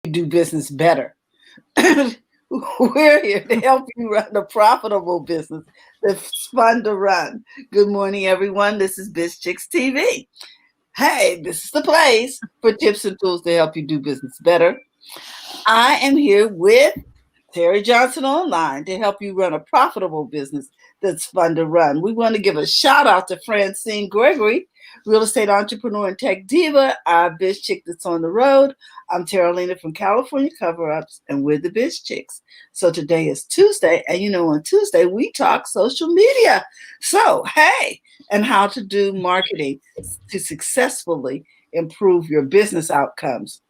do business better. We're here to help you run a profitable business that's fun to run. Good morning, everyone. This is Biz Chicks TV. Hey, this is the place for tips and tools to help you do business better. I am here with Terry Johnson Online to help you run a profitable business that's fun to run. We want to give a shout out to Francine Gregory, real estate entrepreneur and tech diva, our biz chick that's on the road. I'm Terralina from California Cover Ups, and we're the biz chicks. So today is Tuesday, and on Tuesday we talk social media. So, hey, and how to do marketing to successfully improve your business outcomes.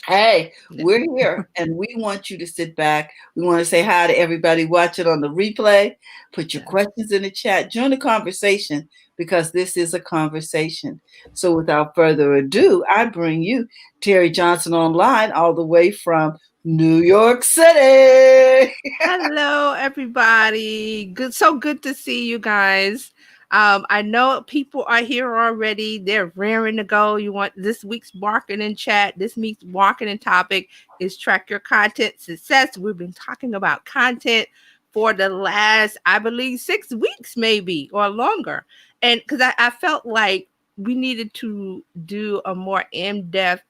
Hey, we're here and we want you to sit back. We want to say hi to everybody watching on the replay. Put your questions in the chat. Join the conversation because this is a conversation. So without further ado, I bring you Terry Johnson Online all the way from New York City. Hello, everybody. So good to see you guys. I know people are here already. They're raring to go. You want this week's marketing chat. This week's marketing topic is track your content success. We've been talking about content for the last, I believe, 6 weeks, maybe, or longer. And because I felt like we needed to do a more in-depth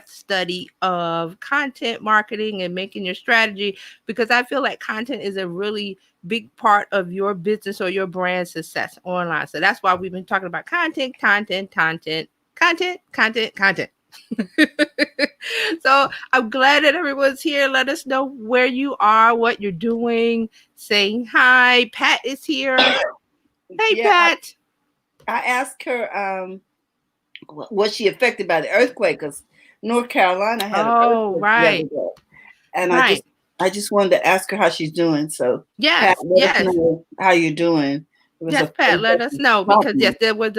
study of content marketing and making your strategy, because I feel like content is a really big part of your business or your brand success online. So that's why we've been talking about content. So I'm glad that everyone's here. Let us know where you are, what you're doing, saying hi. Pat is here. Hey, Pat. I asked her, was she affected by the earthquake? Because North Carolina had an earthquake the other day. And I just wanted to ask her how she's doing. So yes, Pat, let us know how you're doing. Yes, Pat, let us know, because yes, there was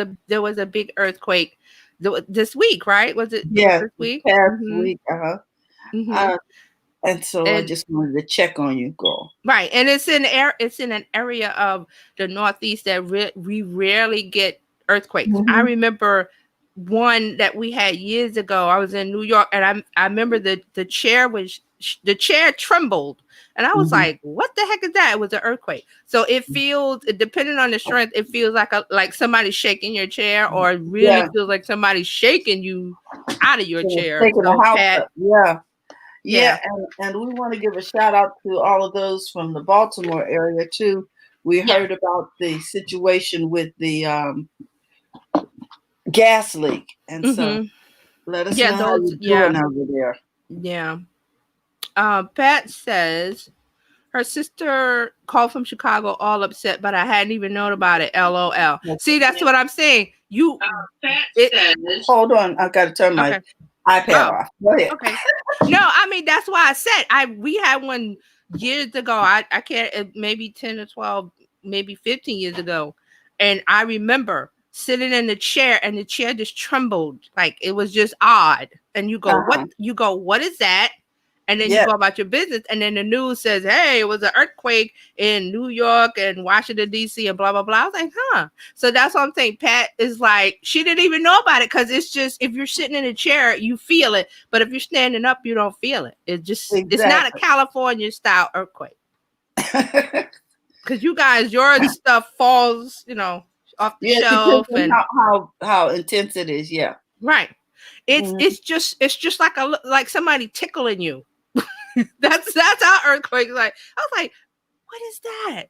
a big earthquake this week, right? Was it this week? Past week, and so I just wanted to check on you, girl. Right, and it's in an area of the Northeast that we rarely get earthquakes. I remember one that we had years ago. I was in New York, and I remember the chair trembled, and I was like, "What the heck is that?" It was an earthquake. So it feels, depending on the strength, it feels like somebody's shaking your chair, or it really feels like somebody's shaking you out of your chair. Taking the house up. Yeah, and we want to give a shout out to all of those from the Baltimore area too. We heard about the situation with the gas leak, and so let us know how you're doing over there. Yeah. Pat says her sister called from Chicago all upset, but I hadn't even known about it. LOL. See, that's what I'm saying. Hold on, I've got to turn my iPad off. Go ahead. Okay. No, I mean, that's why I said we had one years ago. I can't, maybe 10 or 12, maybe 15 years ago. And I remember sitting in the chair, and the chair just trembled. Like, it was just odd. And you go, what is that? And then you go about your business, and then the news says, "Hey, it was an earthquake in New York and Washington, D.C. and blah, blah, blah." I was like, huh. So that's what I'm saying. Pat is like, she didn't even know about it, because it's just, if you're sitting in a chair, you feel it. But if you're standing up, you don't feel it. It's just, It's not a California-style earthquake. Because you guys, your stuff falls, off the shelf. And how intense it is, Right. It's just like somebody tickling you. That's how earthquakes like. I was like, what is that?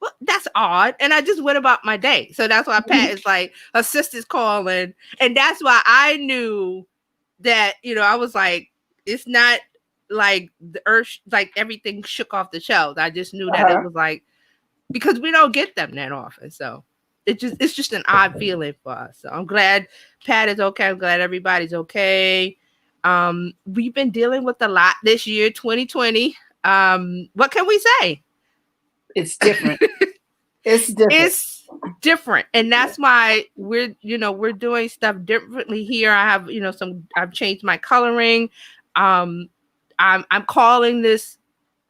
Well, that's odd. And I just went about my day. So that's why Pat is like, her sister's calling. And that's why I knew that, I was like, it's not like the earth, like everything shook off the shelves. I just knew that it was like, because we don't get them that often. So it's just an odd feeling for us. So I'm glad Pat is okay. I'm glad everybody's okay. We've been dealing with a lot this year, 2020. What can we say? It's different. It's different. And that's why we're doing stuff differently here. I have, I've changed my coloring. I'm calling this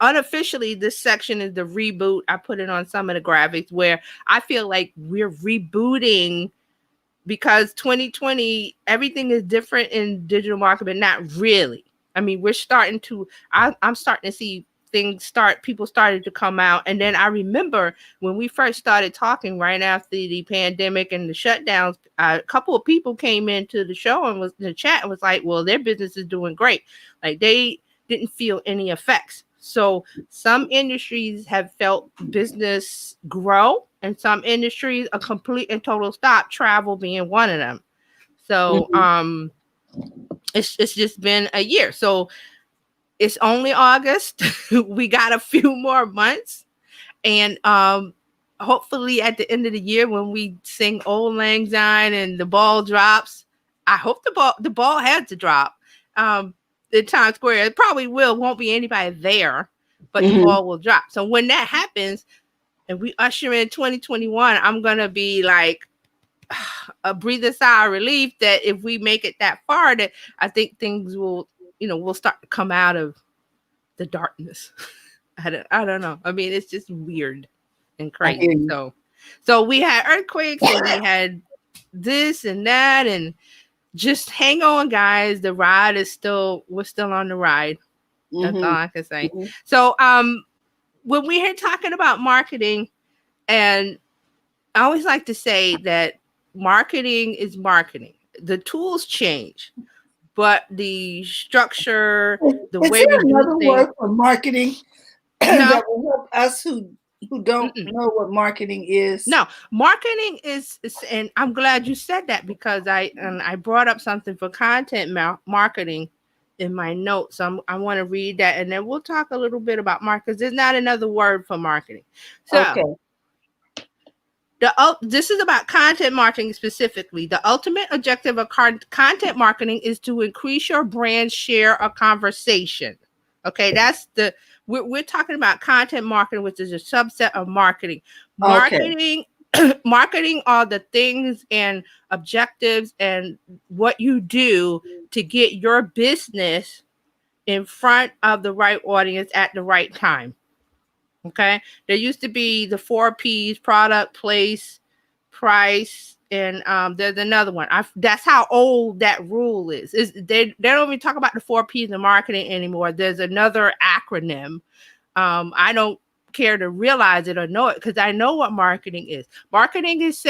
unofficially, this section is the reboot. I put it on some of the graphics where I feel like we're rebooting, because 2020, everything is different in digital marketing, but not really. I mean, we're starting to, I'm starting to see people started to come out. And then I remember when we first started talking right after the pandemic and the shutdowns, a couple of people came into the show and was in the chat and was like, well, their business is doing great. Like they didn't feel any effects. So some industries have felt business grow and some industries a complete and total stop, travel being one of them. So it's just been a year. So it's only August. We got a few more months. And hopefully at the end of the year when we sing Old Lang Syne and the ball drops, I hope the ball has to drop. In Times Square. It probably won't be anybody there, but the ball will drop. So when that happens and we usher in 2021, I'm gonna be like a breather sigh of relief that if we make it that far, that I think things will, we'll start to come out of the darkness. I don't know. I mean, it's just weird and crazy. So we had earthquakes and we had this and that, and just hang on, guys. The ride is we're still on the ride. That's all I can say. So when we're here talking about marketing, and I always like to say that marketing is marketing. The tools change, but the structure, the way we do things. Word for marketing that will help us who don't know what marketing is? No, marketing is, and I'm glad you said that because I brought up something for content marketing in my notes. I want to read that, and then we'll talk a little bit about marketing. Because there's not another word for marketing. So, this is about content marketing specifically. The ultimate objective of content marketing is to increase your brand share of conversation. Okay, that's we're talking about content marketing, which is a subset of marketing. Marketing are the things and objectives and what you do to get your business in front of the right audience at the right time. Okay. There used to be the 4 P's: product, place, price, and there's another one. That's how old that rule is. They don't even talk about the 4 P's in marketing anymore. There's another acronym. I don't care to realize it or know it because I know what marketing is. Marketing is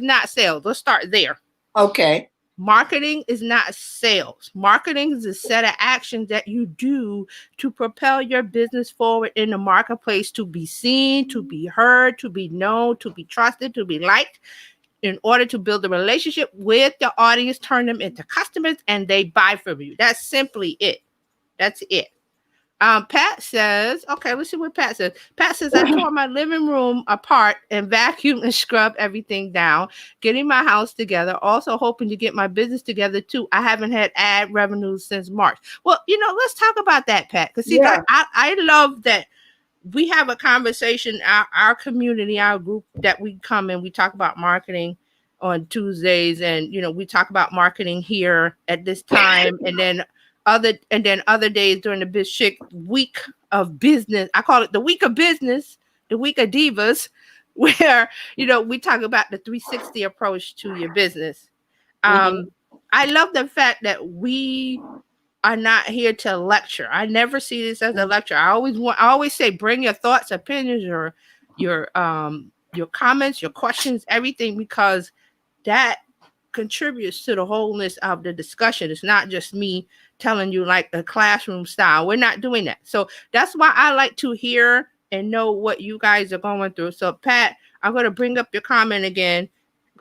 not sales. Let's start there. Okay. Marketing is not sales. Marketing is a set of actions that you do to propel your business forward in the marketplace, to be seen, to be heard, to be known, to be trusted, to be liked, in order to build a relationship with the audience, turn them into customers, and they buy from you. That's simply it. That's it. Pat says, okay, let's see what Pat says. Pat says, I tore my living room apart and vacuumed and scrubbed everything down, getting my house together, also hoping to get my business together too. I haven't had ad revenues since March. Well, let's talk about that, Pat. Because I love that we have a conversation, our community, our group, that we come and we talk about marketing on Tuesdays, and we talk about marketing here at this time, and then other days during the Biz Chick week of business. I call it the week of business, the week of divas, where we talk about the 360 approach to your business. I love the fact that we are not here to lecture. I never see this as a lecture. I always say, bring your thoughts, opinions, your comments, your questions, everything, because that contributes to the wholeness of the discussion. It's not just me telling you like a classroom style. We're not doing that. So that's why I like to hear and know what you guys are going through. So Pat, I'm going to bring up your comment again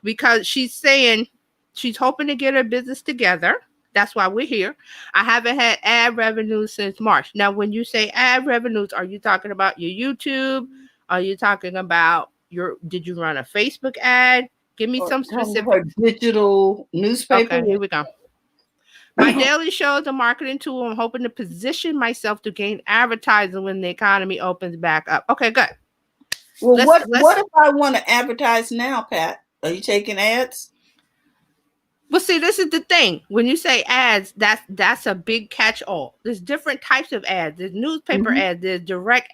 because she's saying she's hoping to get her business together. That's why we're here. I haven't had ad revenues since March. Now, when you say ad revenues, are you talking about your YouTube? Are you talking about did you run a Facebook ad? Give me some specifics. Digital newspaper. Okay, here we go. My daily show is a marketing tool. I'm hoping to position myself to gain advertising when the economy opens back up. Okay, good. Well, what if I want to advertise now, Pat? Are you taking ads? Well, see, this is the thing. When you say ads, that's a big catch-all. There's different types of ads. There's newspaper ads. There's direct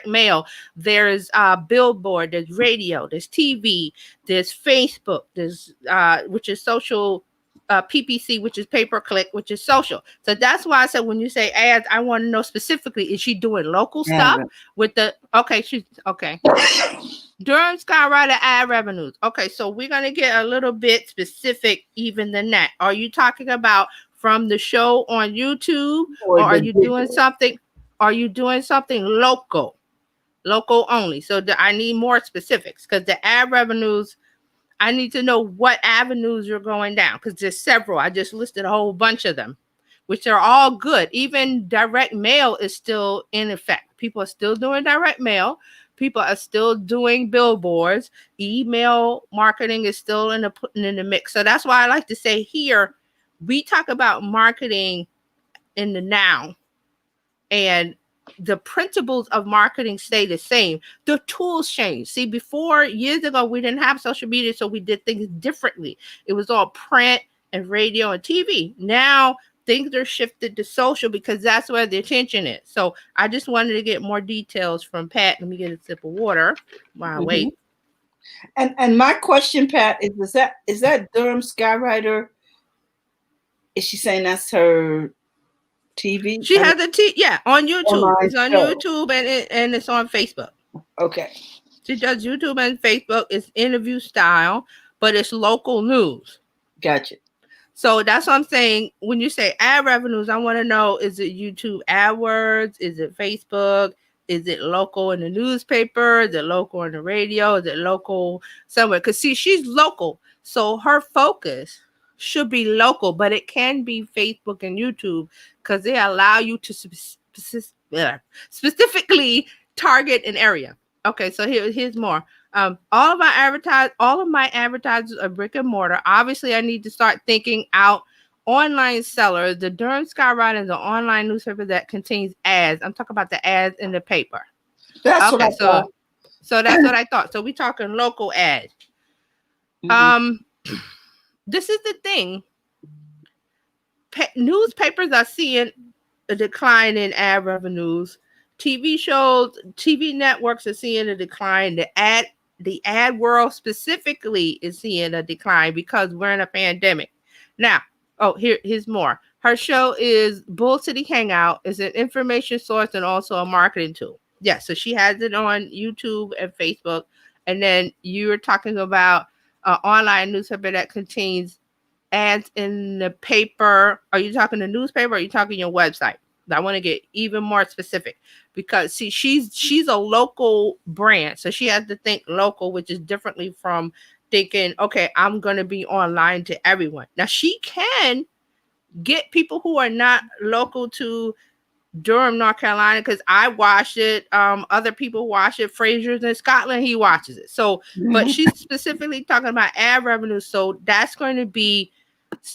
mail. There's billboard. There's radio. There's TV. There's Facebook. There's which is social PPC, which is pay per click, which is social. So that's why I said when you say ads, I want to know specifically, is she doing local stuff with the she's okay. Durham Skywriter ad revenues. Okay, so we're gonna get a little bit specific even than that. Are you talking about from the show on YouTube, or are you doing something? Are you doing something local only? So I need more specifics, because the ad revenues, I need to know what avenues you're going down, because there's several. I just listed a whole bunch of them, which are all good. Even direct mail is still in effect. People are still doing direct mail. People are still doing billboards. Email marketing is still in the mix. So that's why I like to say here, we talk about marketing in the now, and the principles of marketing stay the same. The tools change. See, before, years ago, we didn't have social media, so we did things differently. It was all print and radio and TV. Now things are shifted to social, because that's where the attention is. So I just wanted to get more details from Pat. Let me get a sip of water while I wait. And my question, Pat, is that Durham Skywriter? Is she saying that's her TV? She has on YouTube. It's on YouTube, and it's on Facebook. Okay. She does YouTube and Facebook. It's interview style, but it's local news. Gotcha. So that's what I'm saying. When you say ad revenues, I want to know, is it YouTube AdWords? Is it Facebook? Is it local in the newspaper? Is it local in the radio? Is it local somewhere? Because see, she's local. So her focus should be local, but it can be Facebook and YouTube, because they allow you to specifically target an area. Okay, so here's more. All of my advertisers are brick and mortar. Obviously, I need to start thinking out online sellers. The Durham Skywriter is an online newspaper that contains ads. I'm talking about the ads in the paper. That's what I thought. So that's what I thought. So we're talking local ads. This is the thing. Newspapers are seeing a decline in ad revenues. TV shows, TV networks are seeing a decline. The ad world specifically is seeing a decline because we're in a pandemic. Now, here's more. Her show is Bull City Hangout. It's an information source and also a marketing tool. Yeah, so she has it on YouTube and Facebook. And then you're talking about an online newspaper that contains ads in the paper. Are you talking the newspaper, or are you talking your website? I want to get even more specific, because see, she's a local brand, so she has to think local, which is differently from thinking, okay, I'm going to be online to everyone. Now, she can get people who are not local to Durham, North Carolina, because I watch it. Other people watch it. Fraser's in Scotland, he watches it. So, but she's specifically talking about ad revenue, so that's going to be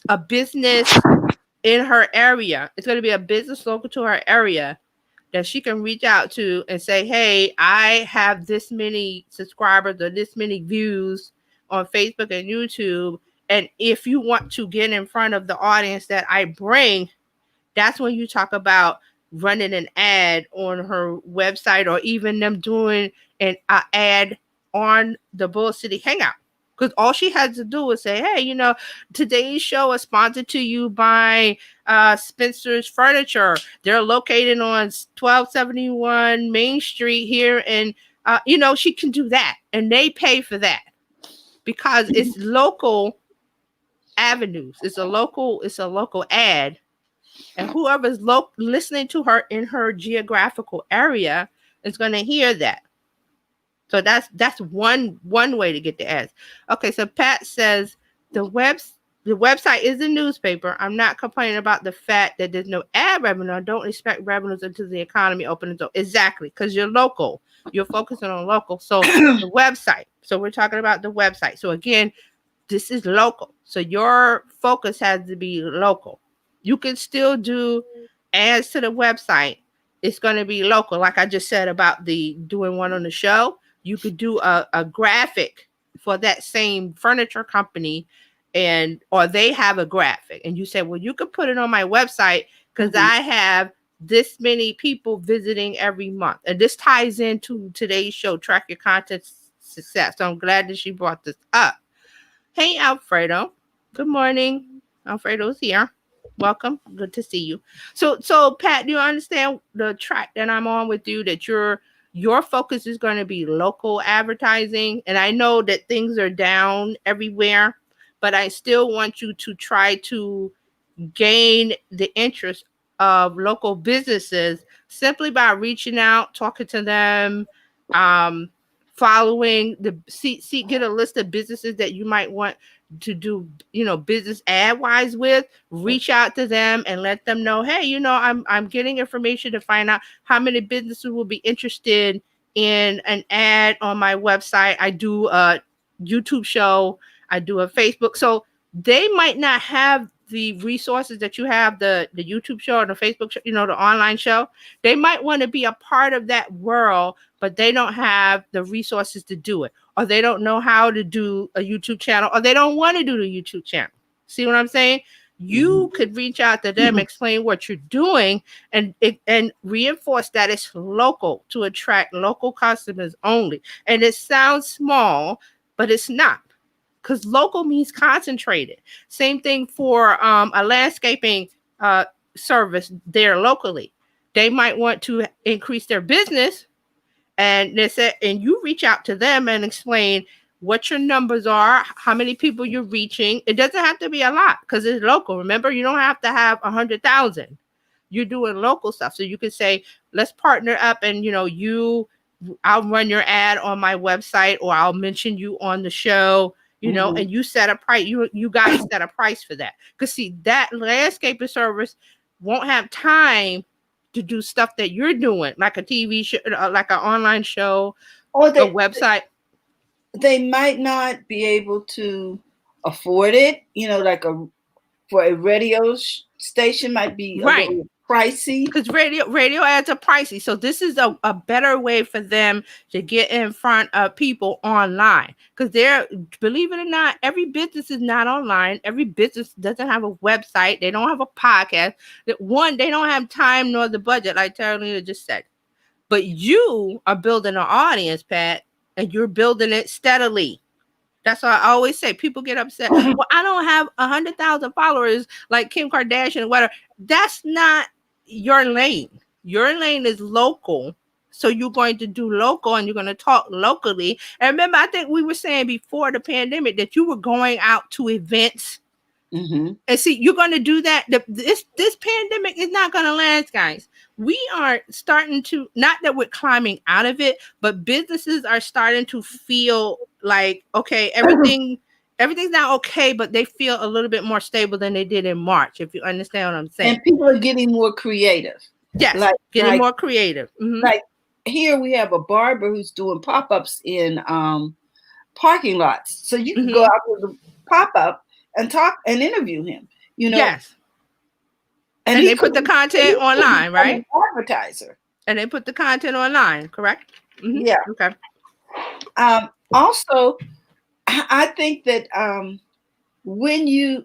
a business in her area. It's going to be a business local to her area that she can reach out to and say, hey, I have this many subscribers or this many views on Facebook and YouTube. And if you want to get in front of the audience that I bring, that's when you talk about running an ad on her website, or even them doing an ad on the Bull City Hangout. Because all she has to do is say, hey, today's show is sponsored to you by Spencer's Furniture. They're located on 1271 Main Street here. And, she can do that. And they pay for that because it's local avenues. It's a local ad. And whoever's listening to her in her geographical area is going to hear that. So that's one way to get the ads. Okay, so Pat says the website is a newspaper. I'm not complaining about the fact that there's no ad revenue. I don't expect revenues until the economy opens up. Exactly, because you're local. You're focusing on local. So the website. So we're talking about the website. So again, this is local. So your focus has to be local. You can still do ads to the website. It's going to be local. Like I just said about doing one on the show. You could do a graphic for that same furniture company, or they have a graphic, and you say, well, you could put it on my website because I have this many people visiting every month. And this ties into today's show, Track Your Content Success. So I'm glad that she brought this up. Hey, Alfredo. Good morning. Alfredo's here. Welcome. Good to see you. So Pat, do you understand the track that I'm on with you? That your focus is going to be local advertising, and I know that things are down everywhere, but I still want you to try to gain the interest of local businesses simply by reaching out, talking to them, um, following get a list of businesses that you might want to do, business ad wise with. Reach out to them and let them know, hey, I'm getting information to find out how many businesses will be interested in an ad on my website. I do a YouTube show, I do a Facebook. So they might not have the resources that you have, the YouTube show or the Facebook show, the online show. They might want to be a part of that world, but they don't have the resources to do it, or they don't know how to do a YouTube channel, or they don't want to do the YouTube channel. See what I'm saying? You could reach out to them, explain what you're doing, and reinforce that it's local to attract local customers only. And it sounds small, but it's not, because local means concentrated. Same thing for a landscaping service there locally. They might want to increase their business, and they said, and you reach out to them and explain what your numbers are, how many people you're reaching. It doesn't have to be a lot because it's local. Remember, you don't have to have 100,000. You're doing local stuff, so you can say, let's partner up, and I'll run your ad on my website, or I'll mention you on the show. And you set a price. You guys set a price for that. Because see, that landscaping service won't have time to do stuff that you're doing, like a TV show, like an online show, or a website. They might not be able to afford it. For a radio station might be a little pricey, because radio ads are pricey. So this is a better way for them to get in front of people online, because believe it or not, every business is not online. Every business doesn't have a website. They don't have a podcast. They don't have time nor the budget, like Carolina just said. But you are building an audience, Pat, and you're building it steadily. That's why I always say, people get upset. Well, I don't have 100,000 followers like Kim Kardashian or whatever. That's not your lane. Your lane is local. So you're going to do local, and you're going to talk locally. And remember, I think we were saying before the pandemic that you were going out to events. And see, you're going to do that. This pandemic is not going to last, guys. We are starting to, not that we're climbing out of it, but businesses are starting to feel like, okay, everything's not okay, but they feel a little bit more stable than they did in March, if you understand what I'm saying. And people are getting more creative. Yes, getting more creative. Like here we have a barber who's doing pop-ups in parking lots. So you can go out to the pop-up and talk and interview him. Yes. And they put the content online, right? Advertiser. And they put the content online, correct? Yeah. Okay. Also, I think that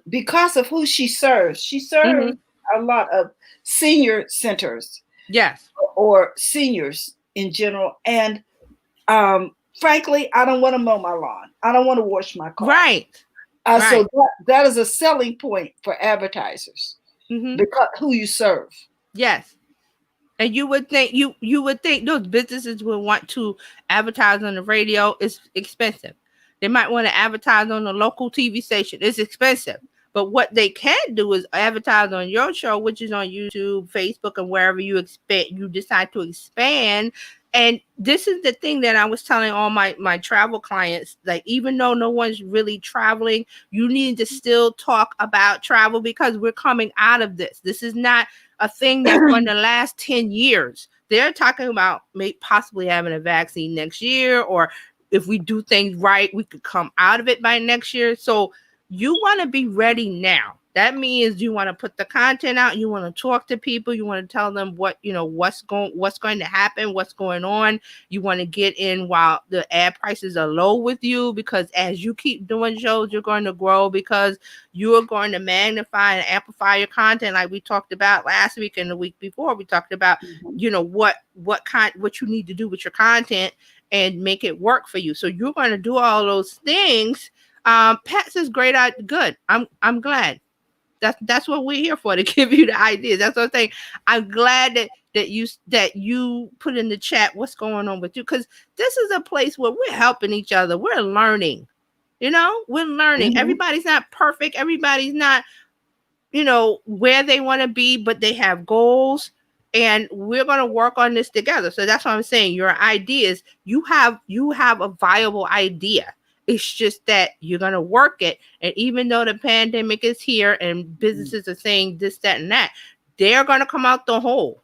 because of who she serves a lot of senior centers. Yes. Or seniors in general. And frankly, I don't want to mow my lawn. I don't want to wash my car. Right. So that is a selling point for advertisers, because who you serve. Yes. And you would think those businesses would want to advertise on the radio. It's expensive. They might want to advertise on a local TV station. It's expensive. But what they can do is advertise on your show, which is on YouTube, Facebook, and wherever you decide to expand. And this is the thing that I was telling all my travel clients, like, even though no one's really traveling, you need to still talk about travel, because we're coming out of this. This is not a thing that's going to last 10 years. They're talking about possibly having a vaccine next year, or if we do things right, we could come out of it by next year. So you want to be ready now. That means you want to put the content out. You want to talk to people. You want to tell them what's going to happen, what's going on. You want to get in while the ad prices are low with you, because as you keep doing shows, you're going to grow, because you are going to magnify and amplify your content, like we talked about last week and the week before. We talked about what you need to do with your content and make it work for you. So you're going to do all those things. Pat says, great, good. I'm glad. That's what we're here for, to give you the ideas. That's what I'm saying. I'm glad that you put in the chat what's going on with you, because this is a place where we're helping each other. We're learning. We're learning. Mm-hmm. Everybody's not perfect. Everybody's not, where they want to be, but they have goals, and we're going to work on this together. So that's what I'm saying. Your ideas, you have a viable idea. It's just that you're going to work it. And even though the pandemic is here and businesses are saying this, that, and that, they're going to come out the hole.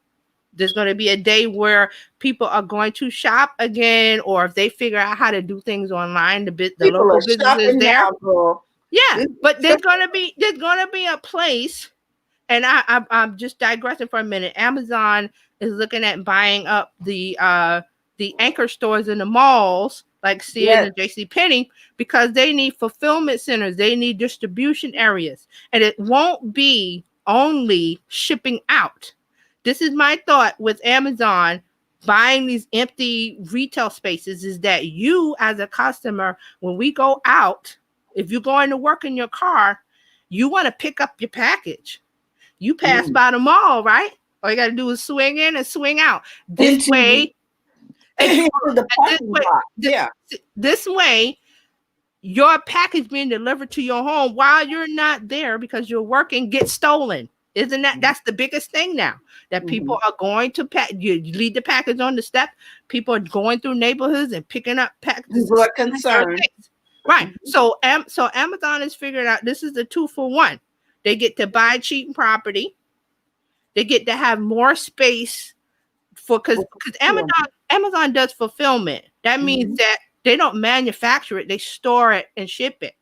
There's going to be a day where people are going to shop again, or if they figure out how to do things online, the local businesses there. Yeah, but there's gonna be a place, and I'm just digressing for a minute. Amazon is looking at buying up the anchor stores in the malls like Sears and JCPenney, because they need fulfillment centers, they need distribution areas, and it won't be only shipping out. This is my thought with Amazon buying these empty retail spaces, is that you as a customer, when we go out, if you're going to work in your car, you want to pick up your package. You pass by the mall, right? All you got to do is swing in and swing out. This way, your package being delivered to your home while you're not there because you're working gets stolen. Isn't that's the biggest thing now, that people are going to you leave the package on the step. People are going through neighborhoods and picking up packages. People are concerned. Right. So Amazon is figuring out this is a 2-for-1. They get to buy cheap property. They get to have more space because Amazon does fulfillment. That means that they don't manufacture it, they store it and ship it.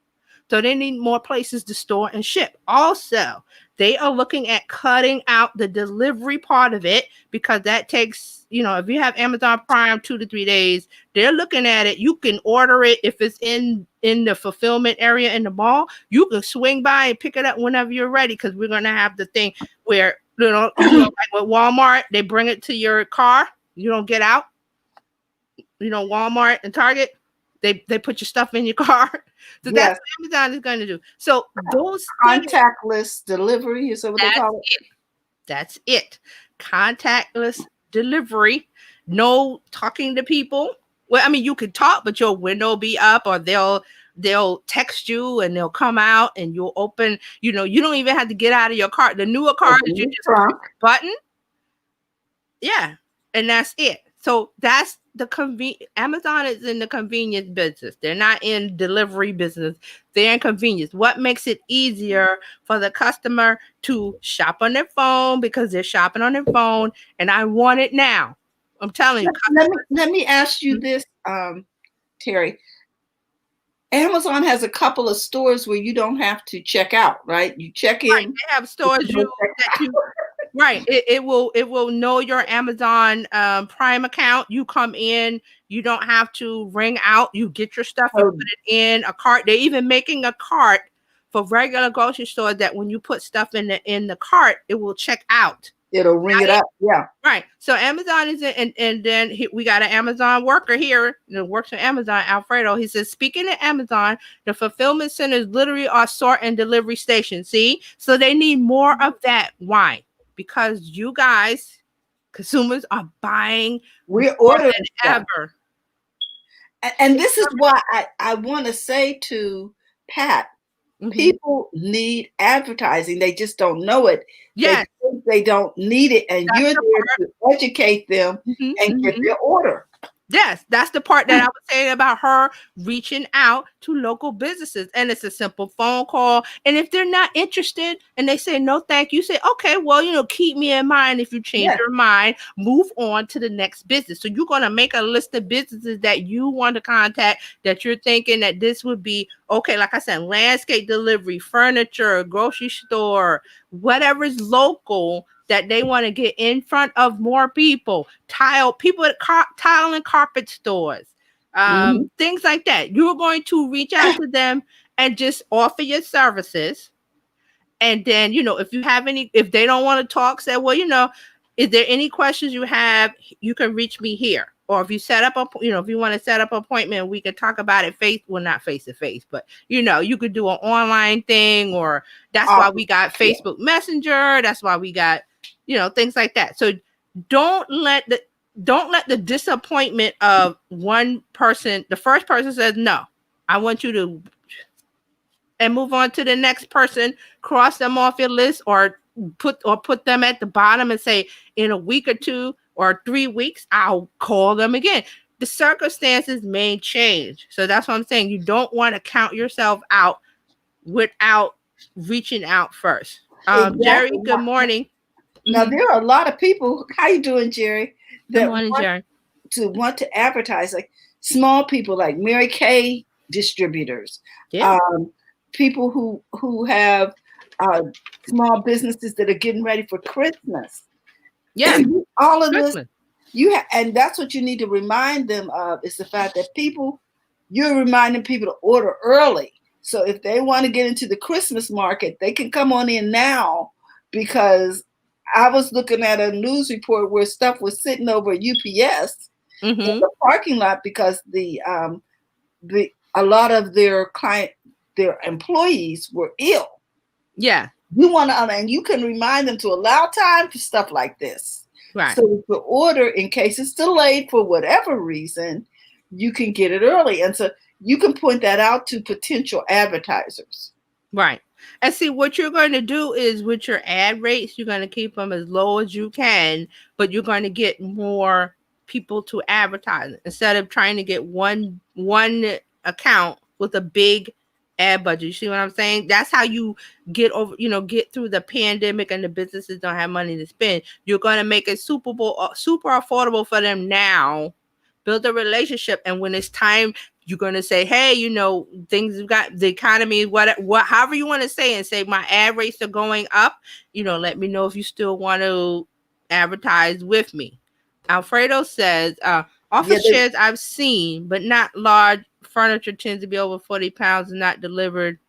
So they need more places to store and ship. Also, they are looking at cutting out the delivery part of it, because that takes, if you have Amazon Prime 2 to 3 days, they're looking at it. You can order it if it's in the fulfillment area in the mall. You can swing by and pick it up whenever you're ready, because we're going to have the thing where, like with Walmart, they bring it to your car. You don't get out. Walmart and Target, they put your stuff in your car. So that's what Amazon is going to do. So those contactless delivery, is that what they call it? That's it. Contactless delivery. No talking to people. Well, I mean, you can talk, but your window will be up, or they'll text you and they'll come out and you'll open. You don't even have to get out of your car. The newer cars, you just press a button. Yeah, and that's it. So that's Amazon is in the convenience business. They're not in delivery business. They're in convenience. What makes it easier for the customer to shop on their phone, because they're shopping on their phone, and I want it now. I'm telling you. Let me ask you this, Terry. Amazon has a couple of stores where you don't have to check out, right? You check in. Right. They have stores right. It will know your Amazon Prime account. You come in, you don't have to ring out. You get your stuff, you put it in a cart. They're even making a cart for regular grocery stores that when you put stuff in the cart, it will check out. It'll ring it up. Yeah. Right. So Amazon is and then we got an Amazon worker here that works for Amazon, Alfredo. He says, speaking of Amazon, the fulfillment centers literally are sort and delivery stations. See? So they need more of that. Why? Because you guys, consumers, are buying. We're ordering ever. And this is why I want to say to Pat, people need advertising. They just don't know it. Yes. They don't need it. And you're there to educate them and get their order. Yes, that's the part that I was saying about her reaching out to local businesses. And it's a simple phone call. And if they're not interested and they say, no, thank you, say, okay, well, keep me in mind. If you change your mind, move on to the next business. So you're going to make a list of businesses that you want to contact, that you're thinking that this would be, okay, like I said, landscape delivery, furniture, grocery store, whatever's local, that they want to get in front of more people, tile and carpet stores, things like that. You're going to reach out to them and just offer your services. And then, if they don't want to talk, say, well, is there any questions you have? You can reach me here. or if you set up if you want to set up an appointment, we could talk about it not face to face, but you could do an online thing, or that's why we got Facebook Messenger. That's why we got, things like that. So don't let the disappointment of one person, the first person says, no, I want you to, and move on to the next person, cross them off your list, or put them at the bottom and say, in a week or 2 or 3 weeks, I'll call them again. The circumstances may change. So that's what I'm saying. You don't want to count yourself out without reaching out first. Exactly. Jerry, good morning. Now, there are a lot of people. How you doing, Jerry? Good morning, Jerry. Want to advertise, like small people like Mary Kay distributors. Yeah. People who have small businesses that are getting ready for Christmas. Yeah. All of Christmas. This, and that's what you need to remind them of, is the fact that you're reminding people to order early. So if they want to get into the Christmas market, they can come on in now, because I was looking at a news report where stuff was sitting over UPS in the parking lot because a lot of their employees were ill. Yeah. And you can remind them to allow time for stuff like this. Right. So the order, in case it's delayed for whatever reason, you can get it early. And so you can point that out to potential advertisers. Right. And see, what you're going to do is, with your ad rates, you're going to keep them as low as you can, but you're going to get more people to advertise instead of trying to get one account with a big ad budget. You see what I'm saying? That's how you get through the pandemic and the businesses don't have money to spend. You're going to make it super affordable for them now, build a relationship, and when it's time, you're going to say, hey, things have got, the economy, however you want to say, and say, my ad rates are going up. Let me know if you still want to advertise with me. Alfredo says, office chairs I've seen, but not large. Furniture tends to be over 40 pounds and not delivered.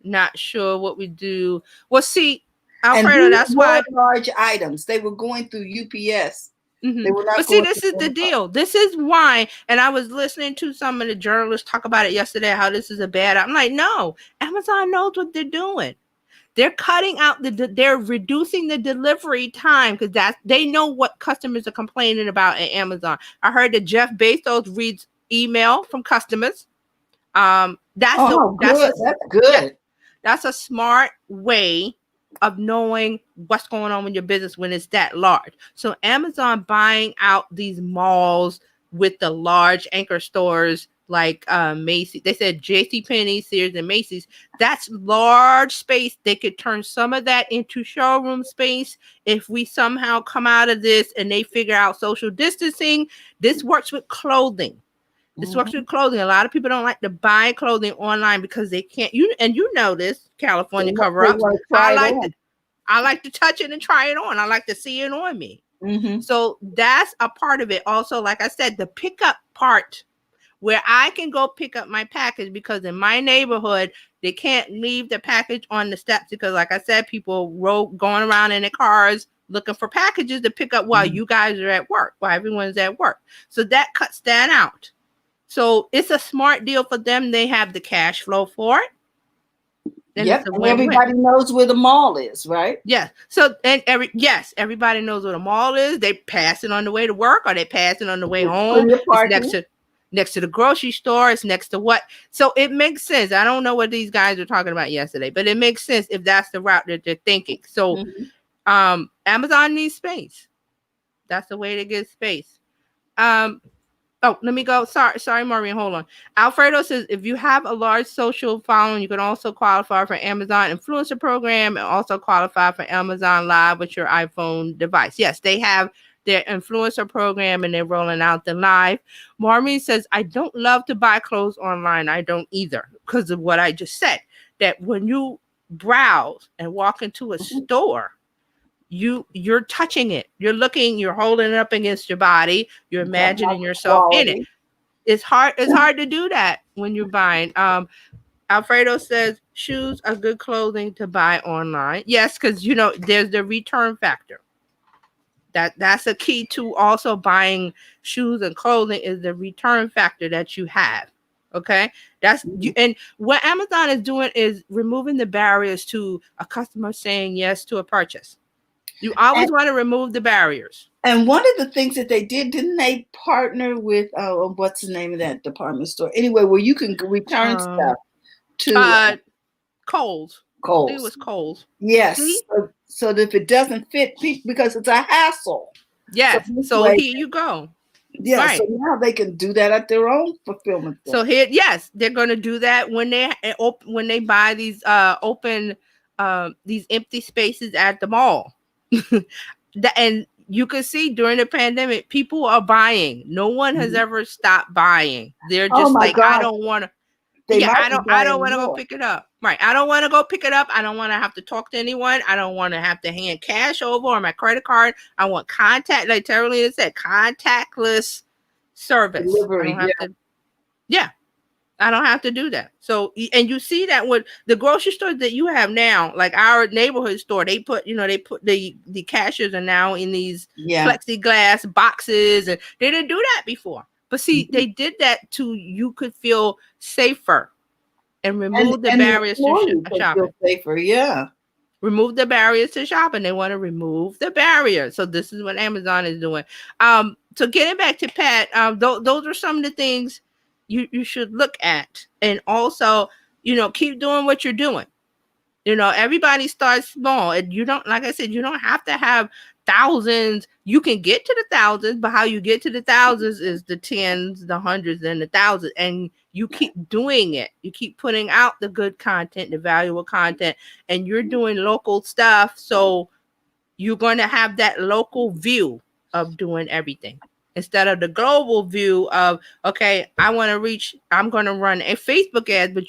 Not sure what we do. Well, see, Alfredo, that's why large items, they were going through UPS. But see, this is the deal. This is why, and I was listening to some of the journalists talk about it yesterday, how this is a bad. I'm like, no, Amazon knows what they're doing. They're cutting out they're reducing the delivery time, because they know what customers are complaining about at Amazon. I heard that Jeff Bezos reads email from customers. That's good. Yeah, that's a smart way of knowing what's going on with your business when it's that large. So Amazon buying out these malls with the large anchor stores like Macy's. They said JCPenney, Sears, and Macy's. That's large space. They could turn some of that into showroom space if we somehow come out of this and they figure out social distancing. This works with clothing. This works with clothing. A lot of people don't like to buy clothing online because they can't. You know this, California cover-ups. I like to touch it and try it on. I like to see it on me. So that's a part of it. Also, like I said, the pickup part, where I can go pick up my package, because in my neighborhood, they can't leave the package on the steps because, like I said, people going around in their cars looking for packages to pick up while you guys are at work, while everyone's at work. So that cuts that out. So it's a smart deal for them. They have the cash flow for it. And everybody knows where the mall is, right? Yes. So everybody knows where the mall is. They pass it on the way to work, or they pass it on the way home. It's next to the grocery store. It's next to what? So it makes sense. I don't know what these guys were talking about yesterday, but it makes sense if that's the route that they're thinking. So Amazon needs space. That's the way to get space. Oh, let me go. Sorry, Maureen. Hold on. Alfredo says, if you have a large social following, you can also qualify for Amazon Influencer Program and also qualify for Amazon Live with your iPhone device. Yes, they have their influencer program and they're rolling out the live. Maureen says, I don't love to buy clothes online. I don't either, because of what I just said, that when you browse and walk into a store, you're touching it, you're looking, you're holding it up against your body, you're imagining yourself in it. It's hard to do that when you're buying. Alfredo says shoes are good clothing to buy online. Yes, because there's the return factor. That's a key to also buying shoes and clothing, is the return factor that you have. Okay, and what Amazon is doing is removing the barriers to a customer saying yes to a purchase. You always want to remove the barriers. And one of the things that they didn't they partner with what's the name of that department store? Anyway, where you can return stuff to Kohl's. Kohl's. I think it was Kohl's. Yes. So that if it doesn't fit, because it's a hassle. Yes. So here you go. Yeah. Right. So now they can do that at their own fulfillment center. So here, yes, they're going to do that when they buy these these empty spaces at the mall. And you can see during the pandemic, people are buying. No one has ever stopped buying. They're just I don't want to. Yeah, I don't want to go pick it up. Right. I don't want to go pick it up. I don't want to have to talk to anyone. I don't want to have to hand cash over or my credit card. I want contact, like Terralina said, contactless service. Delivery. I don't have to do that. So, and you see that with the grocery stores that you have now, like our neighborhood store, they put the cashiers are now in these plexiglass boxes, and they didn't do that before. But see, they did that you could feel safer and remove the barriers to shopping. Safer, yeah. Remove the barriers to shopping. They want to remove the barriers. So this is what Amazon is doing. So getting back to Pat, those are some of the things you should look at, and also, keep doing what you're doing. Everybody starts small, and you don't, like I said, you don't have to have thousands. You can get to the thousands, but how you get to the thousands is the tens, the hundreds, and the thousands. And you keep doing it. You keep putting out the good content, the valuable content, and you're doing local stuff. So you're going to have that local view of doing everything, instead of the global view of, okay, I'm going to run a Facebook ad, but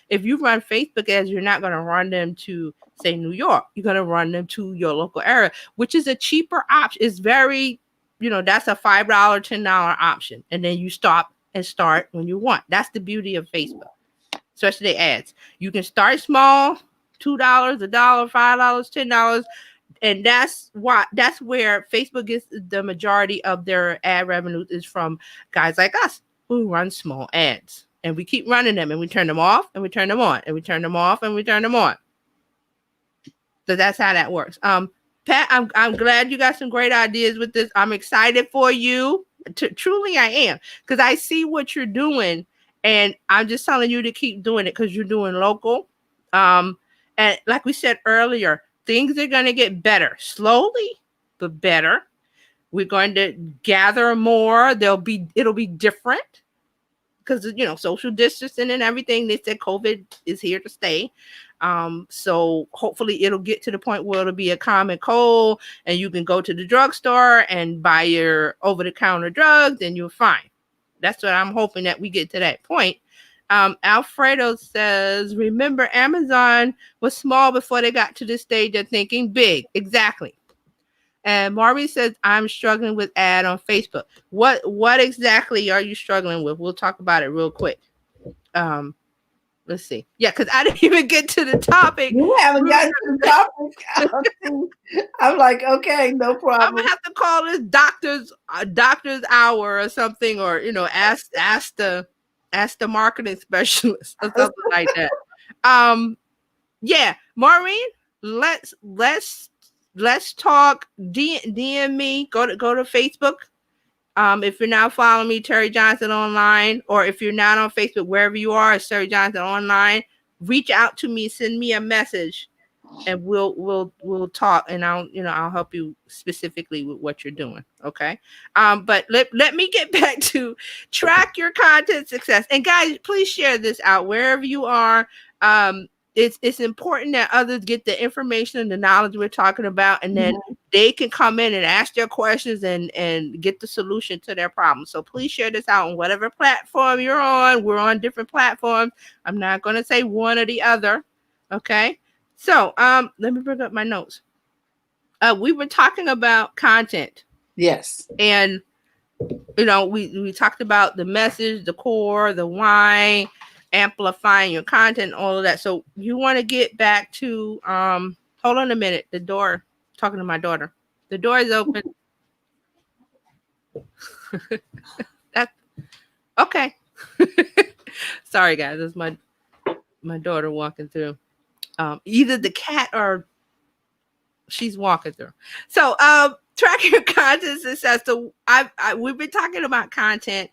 if you run Facebook ads, you're not going to run them to, say, New York. You're going to run them to your local area, which is a cheaper option. It's very, that's a $5, $10 option. And then you stop and start when you want. That's the beauty of Facebook, especially the ads. You can start small, $2, $1, $5, $10. And that's where Facebook gets the majority of their ad revenue, is from guys like us who run small ads. And we keep running them, and we turn them off, and we turn them on, and we turn them off, and we turn them on. So that's how that works. Pat, I'm glad you got some great ideas with this. I'm excited for you. Truly, I am, because I see what you're doing, and I'm just telling you to keep doing it, because you're doing local. And like we said earlier, things are going to get better, slowly, but better. We're going to gather more. It'll be different, because, social distancing and everything. They said COVID is here to stay. So hopefully it'll get to the point where it'll be a common cold, and you can go to the drugstore and buy your over-the-counter drugs, and you're fine. That's what I'm hoping, that we get to that point. Alfredo says, remember, Amazon was small before they got to the stage of thinking big. Exactly. And Maureen says, I'm struggling with ad on Facebook. What exactly are you struggling with? We'll talk about it real quick. Let's see. Yeah, because I didn't even get to the topic. You haven't gotten to the topic. I'm like, okay, no problem. I'm gonna have to call this doctor's hour or something, or ask the marketing specialist or something like that. Yeah, Maureen, let's talk. DM me. Go to Facebook. If you're not following me, Terry Johnson Online, or if you're not on Facebook, wherever you are, it's Terry Johnson Online. Reach out to me, send me a message, and we'll talk, and I'll help you specifically with what you're doing. Okay. But let me get back to track your content success. And guys, please share this out wherever you are. It's important that others get the information and the knowledge we're talking about, and then they can come in and ask their questions and get the solution to their problem. So please share this out on whatever platform you're on. We're on different platforms. I'm not going to say one or the other. Okay. So let me bring up my notes. We were talking about content. Yes. And we talked about the message, the core, the why, amplifying your content, all of that. So you want to get back to hold on a minute. The door, talking to my daughter. The door is open. That okay. Sorry guys, that's my daughter walking through. Either the cat or she's walking through. So track your content success. So we've been talking about content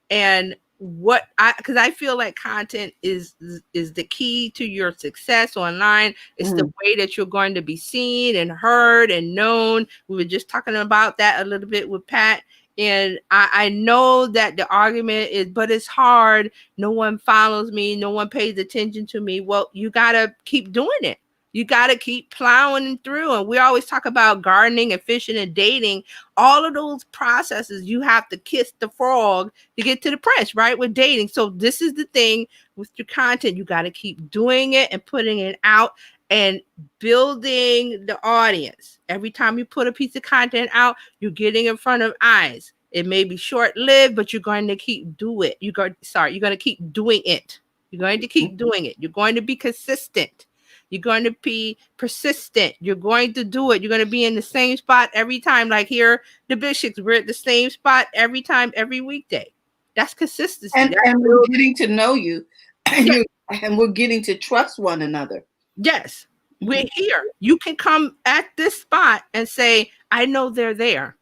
and what because I feel like content is the key to your success online. It's the way that you're going to be seen and heard and known. We were just talking about that a little bit with Pat. And I know that the argument is, but it's hard. No one follows me. No one pays attention to me. Well, you got to keep doing it. You got to keep plowing through. And we always talk about gardening and fishing and dating. All of those processes, you have to kiss the frog to get to the prince, right? With dating. So this is the thing with your content. You got to keep doing it and putting it out and building the audience. Every time you put a piece of content out, you're getting in front of eyes. It may be short-lived, but you're going to keep doing it. You're going to keep doing it. You're going to keep doing it. You're going to be consistent. You're going to be persistent. You're going to do it. You're going to be in the same spot every time. Like here, the Bishops, we're at the same spot every time, every weekday. That's consistency. And we're getting to know you, and we're getting to trust one another. Yes, we're here. You can come at this spot and say, I know they're there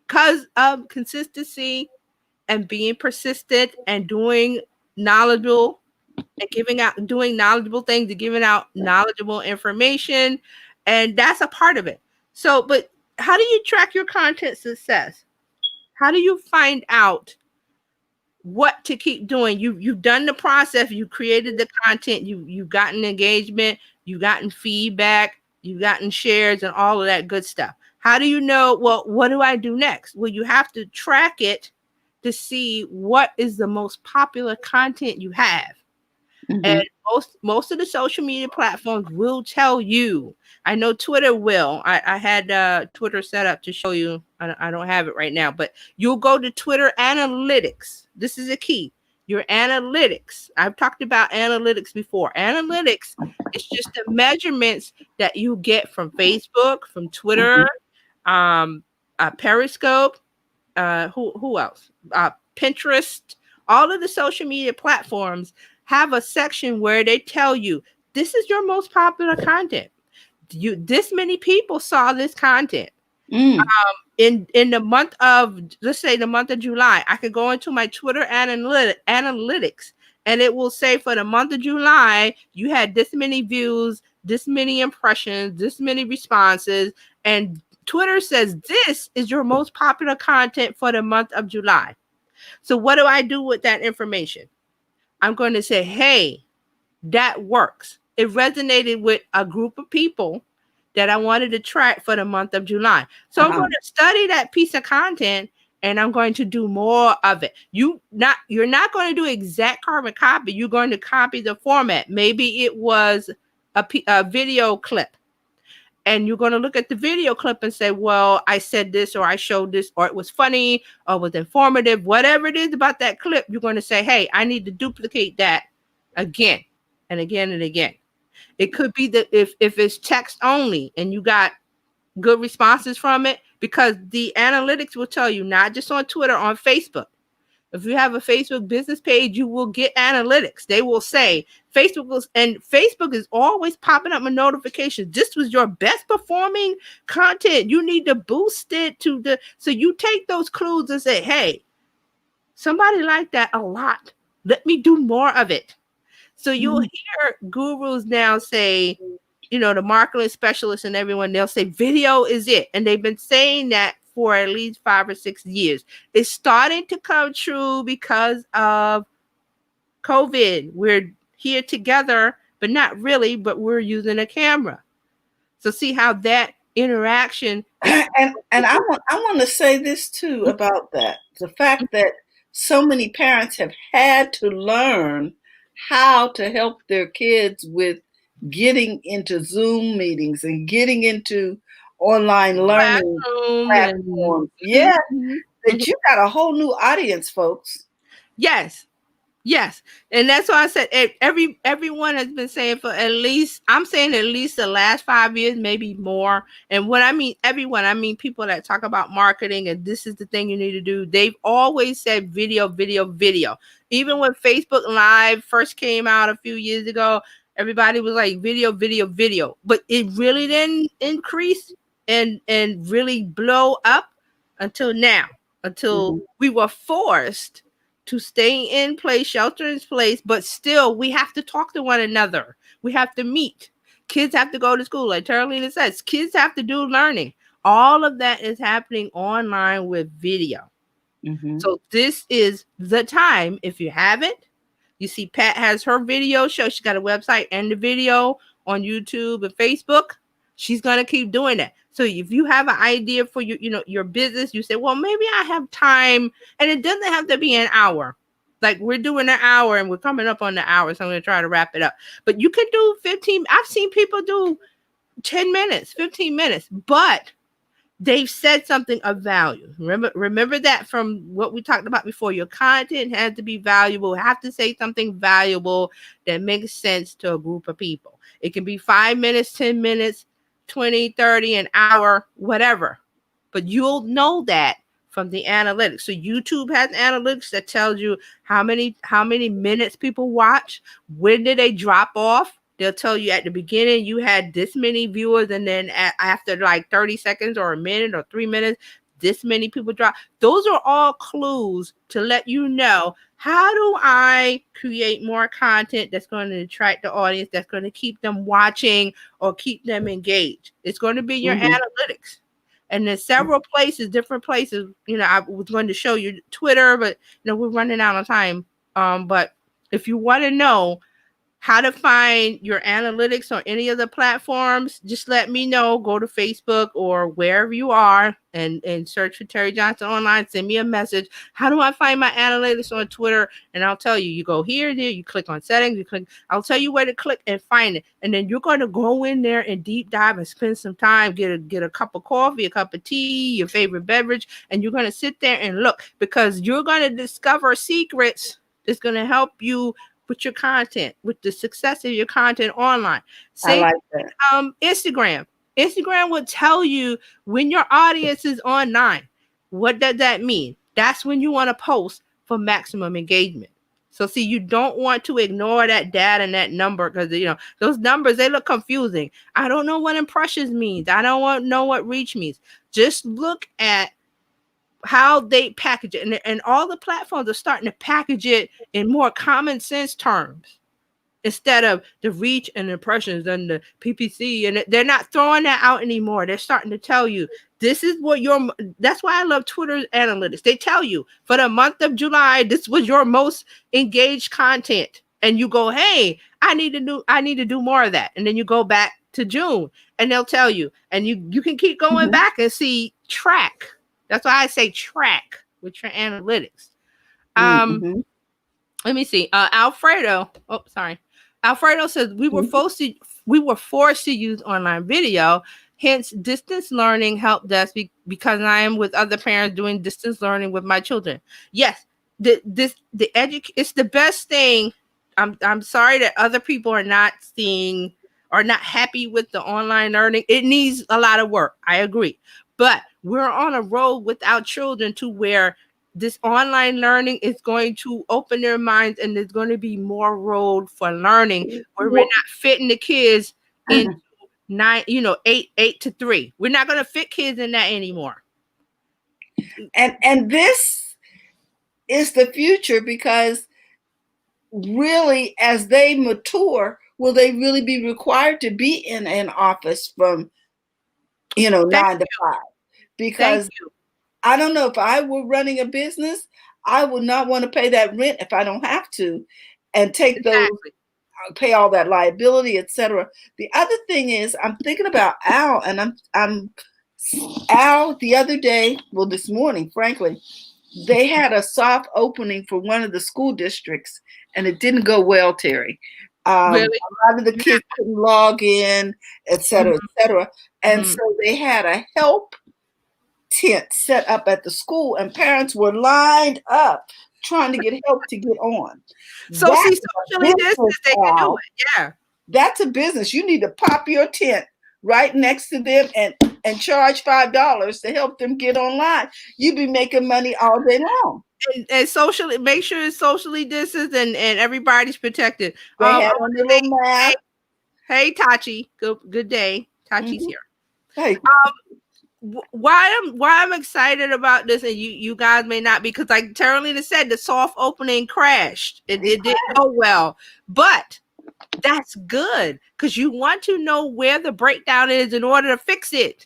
because of consistency and being persistent and doing knowledgeable and doing knowledgeable things and giving out knowledgeable information. And that's a part of it. So, but how do you track your content success? How do you find out what to keep doing? You've done the process, you created the content, you've gotten engagement, you've gotten feedback, you've gotten shares and all of that good stuff. How do you know, well, what do I do next? Well, you have to track it to see what is the most popular content you have. And most of the social media platforms will tell you. I know Twitter will. I had Twitter set up to show you. I don't have it right now, but you'll go to Twitter analytics. This is a key. Your analytics. I've talked about analytics before. Analytics is just the measurements that you get from Facebook, from Twitter, Periscope, who else? Pinterest. All of the social media platforms have a section where they tell you this is your most popular content. This many people saw this content. In the month of, let's say the month of July, I could go into my Twitter analytics and it will say for the month of July, you had this many views, this many impressions, this many responses. And Twitter says this is your most popular content for the month of July. So what do I do with that information? I'm going to say, hey, that works. It resonated with a group of people that I wanted to track for the month of July. So I'm going to study that piece of content and I'm going to do more of it. You're not going to do exact carbon copy. You're going to copy the format. Maybe it was a video clip. And you're going to look at the video clip and say, well, I said this, or I showed this, or it was funny, or it was informative, whatever it is about that clip, you're going to say, hey, I need to duplicate that again and again and again. It could be that if it's text only and you got good responses from it, because the analytics will tell you, not just on Twitter, on Facebook. If you have a Facebook business page, you will get analytics. They will say Facebook is always popping up with notifications. This was your best performing content. You need to boost it so you take those clues and say, hey, somebody liked that a lot. Let me do more of it. So you'll hear gurus now say, the marketing specialists and everyone, they'll say video is it. And they've been saying that for at least 5 or 6 years. It's starting to come true because of COVID. We're here together, but not really, but we're using a camera. So see how that interaction. And I want to say this too about that. The fact that so many parents have had to learn how to help their kids with getting into Zoom meetings and getting into online learning platforms. Yeah, that you got a whole new audience, folks. Yes. Yes, and that's why I said everyone has been saying for at least, I'm saying at least the last 5 years, maybe more. And when I mean everyone, I mean people that talk about marketing and this is the thing you need to do. They've always said video, video, video. Even when Facebook Live first came out a few years ago, everybody was like video, video, video. But it really didn't increase and really blow up until now, until we were forced to stay in place, shelter in place, but still we have to talk to one another. We have to meet. Kids have to go to school. Like Terralina says, kids have to do learning. All of that is happening online with video. So this is the time. If you haven't, you see Pat has her video show. She's got a website and the video on YouTube and Facebook. She's going to keep doing that. So if you have an idea for your business, you say, well, maybe I have time, and it doesn't have to be an hour. Like we're doing an hour and we're coming up on the hour. So I'm going to try to wrap it up, but you can do 15. I've seen people do 10 minutes, 15 minutes, but they've said something of value. Remember that from what we talked about before. Your content has to be valuable. Have to say something valuable that makes sense to a group of people. It can be 5 minutes, 10 minutes, 20, 30, an hour, whatever. But you'll know that from the analytics. So YouTube has analytics that tells you how many minutes people watch. When did they drop off? They'll tell you at the beginning you had this many viewers, and then after like 30 seconds or a minute or 3 minutes, this many people drop. Those are all clues to let you know, how do I create more content that's going to attract the audience, that's going to keep them watching or keep them engaged. It's going to be your analytics. And there's several places, different places. I was going to show you Twitter, but we're running out of time. But if you want to know how to find your analytics on any of the platforms, just let me know. Go to Facebook or wherever you are and search for Terry Johnson Online. Send me a message. How do I find my analytics on Twitter? And I'll tell you. You go here, there, you click on settings, I'll tell you where to click and find it. And then you're going to go in there and deep dive and spend some time, get a cup of coffee, a cup of tea, your favorite beverage, and you're going to sit there and look, because you're going to discover secrets that's going to help you with your content, with the success of your content online. I like that. Instagram will tell you when your audience is online. What does that mean? That's when you want to post for maximum engagement. So see, you don't want to ignore that data and that number, because those numbers, they look confusing. I don't know what impressions means. I don't know what reach means. Just look at how they package it, and all the platforms are starting to package it in more common sense terms instead of the reach and impressions and the PPC, and they're not throwing that out anymore. They're starting to tell you, this is what that's why I love Twitter's analytics. They tell you for the month of July, this was your most engaged content, and you go, hey, I need to do more of that. And then you go back to June and they'll tell you, and you can keep going back and see track. That's why I say track with your analytics. Let me see. Alfredo says we were forced to use online video. Hence, distance learning helped us because I am with other parents doing distance learning with my children. Yes, it's the best thing. I'm sorry that other people are not seeing or not happy with the online learning. It needs a lot of work. I agree. But we're on a road with our children to where this online learning is going to open their minds, and there's going to be more road for learning where we're not fitting the kids into 8 to 3. We're not going to fit kids in that anymore. And this is the future, because really, as they mature, will they really be required to be in an office from 9 to 5? Because I don't know, if I were running a business, I would not want to pay that rent if I don't have to, and take pay all that liability, etc. The other thing is, I'm thinking about Al, and I'm Al the other day, this morning, frankly, they had a soft opening for one of the school districts, and it didn't go well, Terry. Really? A lot of the kids couldn't log in, etc., etc. And so they had a help tent set up at the school, and parents were lined up trying to get help to get on. So That's see, a socially distance, business, they can do Al. it. Yeah. That's a business. You need to pop your tent right next to them and charge $5 to help them get online. You be making money all day long. And socially, make sure it's socially distanced and everybody's protected. They had I on want their to say, little mask. hey, Tachi, good day. Tachi's Mhm. here. Hey, Why I'm excited about this, and you guys may not, because like Terralina said, the soft opening crashed. It didn't go well, but that's good because you want to know where the breakdown is in order to fix it.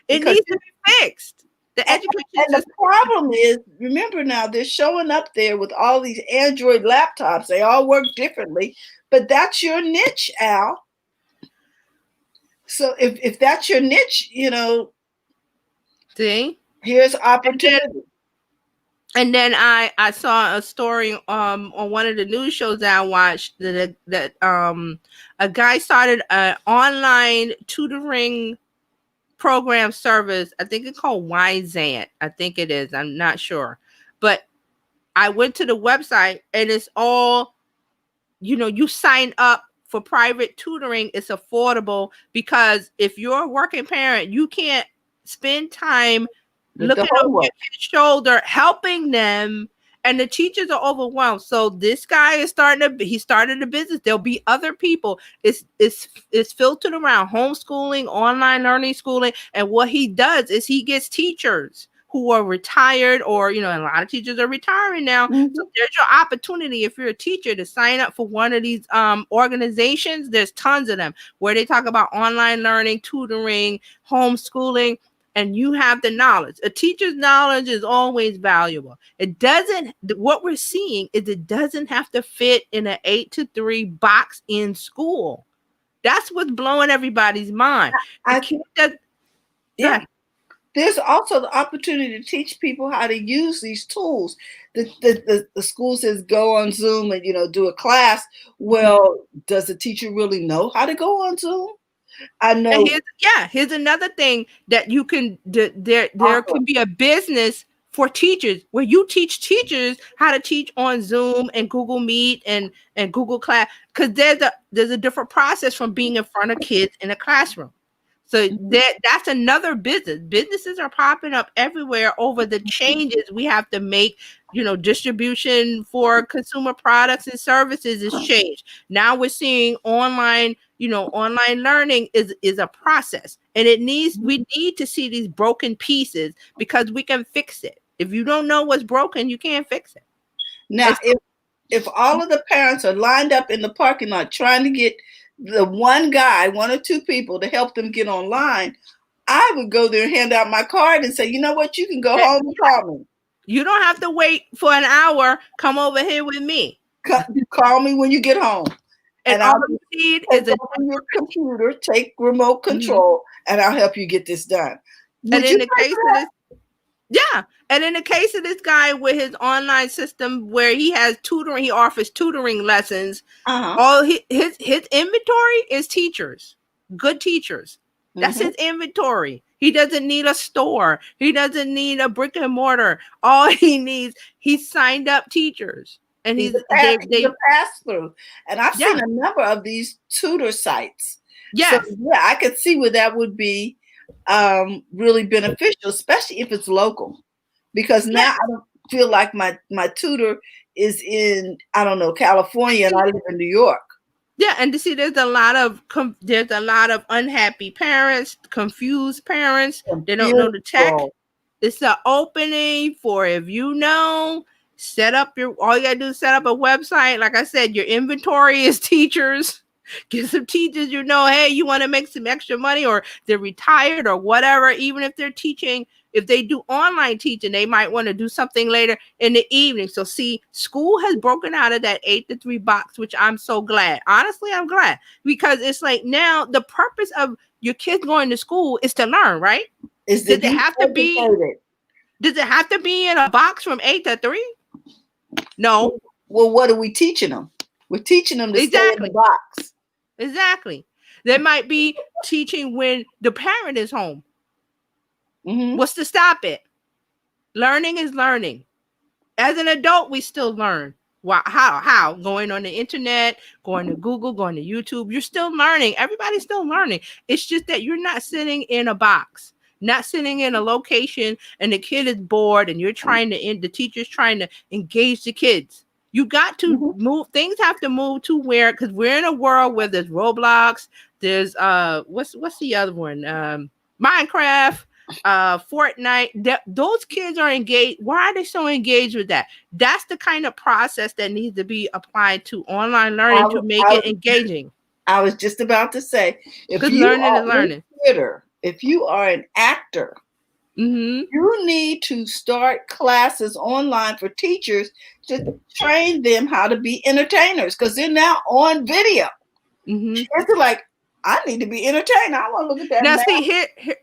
It because needs to be fixed. The education and the system. problem is, remember now, they're showing up there with all these Android laptops. They all work differently, but that's your niche, Al. So if that's your niche, See? here's opportunity. And then I saw a story on one of the news shows that I watched that a guy started an online tutoring program service. I think it's called Wyzant. I think it is. I'm not sure. But I went to the website and it's all, you sign up for private tutoring. It's affordable because if you're a working parent, you can't spend time With the looking over homework. your kid's shoulder, helping them, and the teachers are overwhelmed. So this guy he started a business. There'll be other people. It's filtered around homeschooling, online learning schooling, and what he does is he gets teachers who are retired, or a lot of teachers are retiring now. Mhm. So there's your opportunity if you're a teacher to sign up for one of these organizations. There's tons of them where they talk about online learning, tutoring, homeschooling, and you have the knowledge. A teacher's knowledge is always valuable. What we're seeing is it doesn't have to fit in an 8 to 3 box in school. That's what's blowing everybody's mind. Yeah. There's also the opportunity to teach people how to use these tools. The school says go on Zoom and do a class. Well, does the teacher really know how to go on Zoom? I know. Here's another thing that you can there can be a business for teachers where you teach teachers how to teach on Zoom and Google Meet and Google Class, because there's a different process from being in front of kids in a classroom. So that's another business. Businesses are popping up everywhere over the changes we have to make. Distribution for consumer products and services is changed. Now we're seeing online learning is a process, and we need to see these broken pieces because we can fix it. If you don't know what's broken, you can't fix it. Now, if all of the parents are lined up in the parking lot trying to get the one or two people to help them get online, I would go there and hand out my card and say, you know what, you can go home and call me. You don't have to wait for an hour. Come over here with me. Call me when you get home. And all you need is your computer, take remote control, and I'll help you get this done. And in the case of this, and in the case of this guy with his online system where he has tutoring, he offers tutoring lessons. All his inventory is teachers, good teachers. That's his inventory. He doesn't need a store. He doesn't need a brick and mortar. All he needs, he signed up teachers. And he's a pass-through. And I've seen a number of these tutor sites. Yes. So, I could see where that would be really beneficial, especially if it's local. Because now I don't feel like my tutor is in, I don't know, California, and I live in New York. Yeah, and to see there's a lot of unhappy parents, confused parents. They don't know the tech. It's an opening for, if set up all you gotta do is set up a website. Like I said, your inventory is teachers. Get some teachers, hey, you want to make some extra money, or they're retired or whatever. Even if they're teaching, if they do online teaching, they might want to do something later in the evening. So see, school has broken out of that 8 to 3 box, which I'm so glad. Honestly, I'm glad, because it's like now the purpose of your kids going to school is to learn, right? Does it have to be in a box from 8 to 3? No. Well, what are we teaching them? We're teaching them to stay in the box. Exactly. They might be teaching when the parent is home. What's to stop it? Learning is learning. As an adult, we still learn. Why? How? Going on the internet, going to Google, going to YouTube. You're still learning. Everybody's still learning. It's just that you're not sitting in a box, not sitting in a location, and the kid is bored, and you're trying to. The teacher's trying to engage the kids. You got to move. Things have to move to where, because we're in a world where there's Roblox. There's what's the other one? Minecraft. Fortnite. Those kids are engaged. Why are they so engaged with that? That's the kind of process that needs to be applied to online learning to make it engaging. I was just about to say, if you learning are and learning. Theater, if you are an actor, you need to start classes online for teachers to train them how to be entertainers, because they're now on video. It's like, I need to be entertained. I want to look at that. Now, see,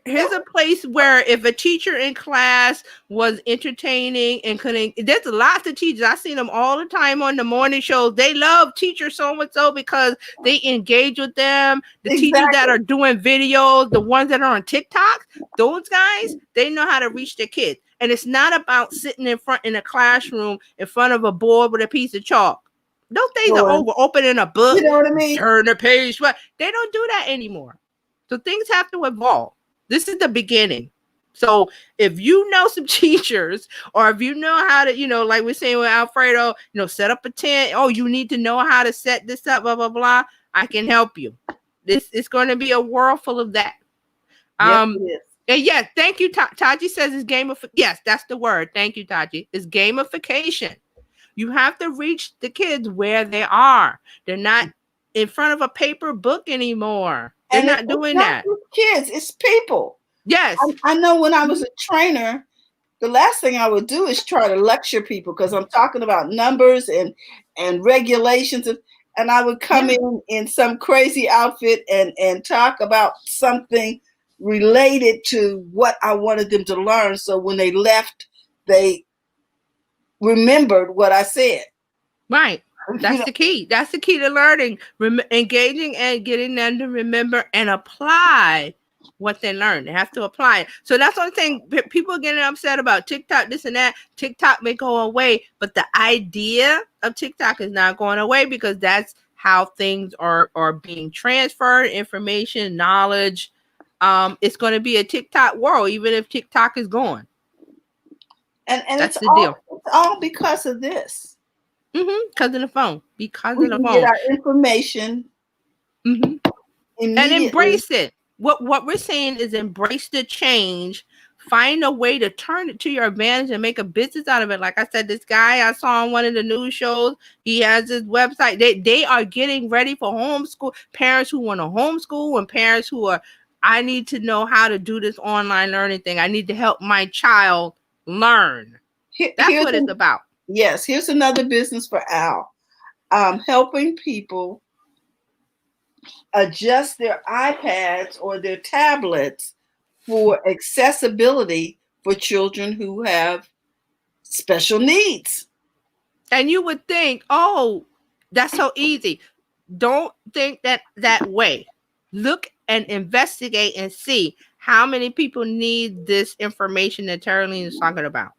here's a place where if a teacher in class was entertaining and couldn't, there's lots of teachers. I see them all the time on the morning shows. They love teacher so-and-so because they engage with them. The teachers that are doing videos, the ones that are on TikTok, those guys, they know how to reach their kids. And it's not about sitting in a classroom in front of a board with a piece of chalk. Those days are over. Opening a book, you know what I mean? Turn the page. But they don't do that anymore. So things have to evolve. This is the beginning. So if you know some teachers, or if you know how to, like we're saying with Alfredo, set up a tent. Oh, you need to know how to set this up, blah, blah, blah. I can help you. This is going to be a world full of that. Yes, it is. And yes, thank you. Taji says it's gamification. Yes, that's the word. Thank you, Taji. It's gamification. You have to reach the kids where they are. They're not in front of a paper book anymore. They're not doing that. Kids, it's people. Yes. I know when I was a trainer, the last thing I would do is try to lecture people, because I'm talking about numbers and regulations. And I would come in some crazy outfit and talk about something related to what I wanted them to learn. So when they left, they remembered what I said. Right. That's the key. That's the key to learning, engaging and getting them to remember and apply what they learn. They have to apply it. So that's one thing. People are getting upset about TikTok, this and that. TikTok may go away, but the idea of TikTok is not going away, because that's how things are being transferred, information, knowledge. It's going to be a TikTok world, even if TikTok is gone. And that's the deal. It's all because of this. Because of the phone. Because we of the phone. Get our information. And embrace it. What we're saying is embrace the change. Find a way to turn it to your advantage and make a business out of it. Like I said, this guy I saw on one of the news shows, he has his website. They are getting ready for homeschool. Parents who want to homeschool, and parents who are, I need to know how to do this online learning thing. I need to help my child learn. That's what it's about. Yes, here's another business for Al. Helping people adjust their iPads or their tablets for accessibility for children who have special needs. And you would think, oh, that's so easy. Don't think that way. Look and investigate and see how many people need this information that Terraline is talking about,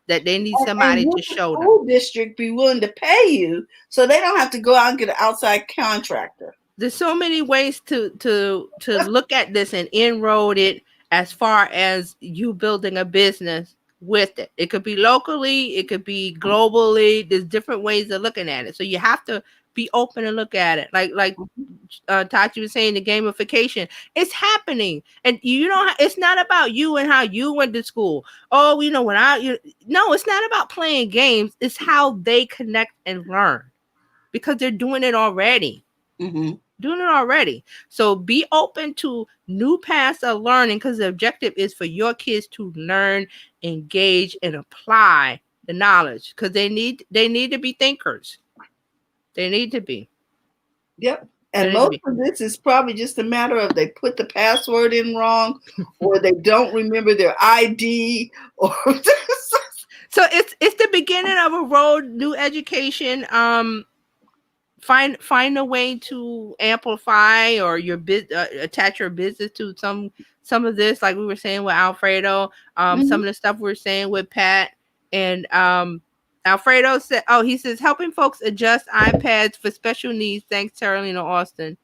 that they need somebody to show them. School district be willing to pay you so they don't have to go out and get an outside contractor. There's so many ways to look at this and enroll it, as far as you building a business with it. It could be locally, it could be globally. There's different ways of looking at it. So you have to be open and look at it. Like Tachi was saying, the gamification, it's happening. And it's not about you and how you went to school. Oh, no, it's not about playing games. It's how they connect and learn, because they're doing it already. Doing it already. So be open to new paths of learning, because the objective is for your kids to learn, engage, and apply the knowledge, because they need to be thinkers. They need to be. Yep. And most of this is probably just a matter of they put the password in wrong, or they don't remember their ID, or so it's the beginning of a road, new education. Find a way to amplify or attach your business to some of this, like we were saying with Alfredo, some of the stuff we were saying with Pat, and Alfredo said, oh, he says, helping folks adjust iPads for special needs. Thanks, Carolina Austin.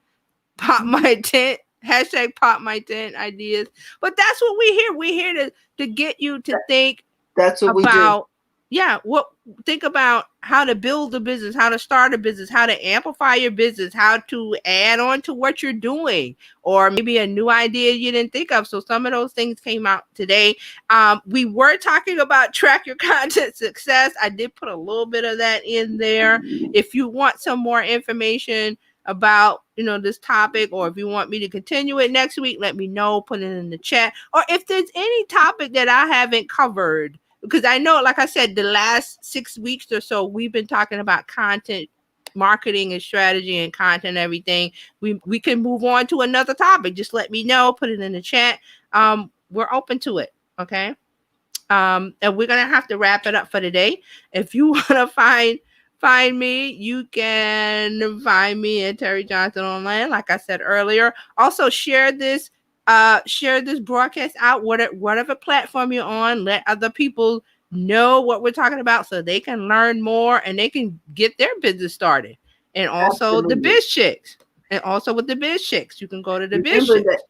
Pop my tent. Hashtag pop my tent ideas. But that's what we're here. We're here to get you to think that's what about, think about how to build a business, how to start a business, how to amplify your business, how to add on to what you're doing, or maybe a new idea you didn't think of. So some of those things came out today. We were talking about track your content success. I did put a little bit of that in there. If you want some more information about this topic, or if you want me to continue it next week, let me know, put it in the chat. Or if there's any topic that I haven't covered, because I know, like I said, the last 6 weeks or so, we've been talking about content marketing and strategy and content, everything. We can move on to another topic. Just let me know, put it in the chat. We're open to it. Okay. And we're going to have to wrap it up for today. If you want to find me, you can find me at Terry Johnson Online, like I said earlier. Also share this broadcast out, whatever platform you're on. Let other people know what we're talking about so they can learn more and they can get their business started. And also the Biz Chicks. And also with the Biz Chicks, you can go to the Biz Chicks.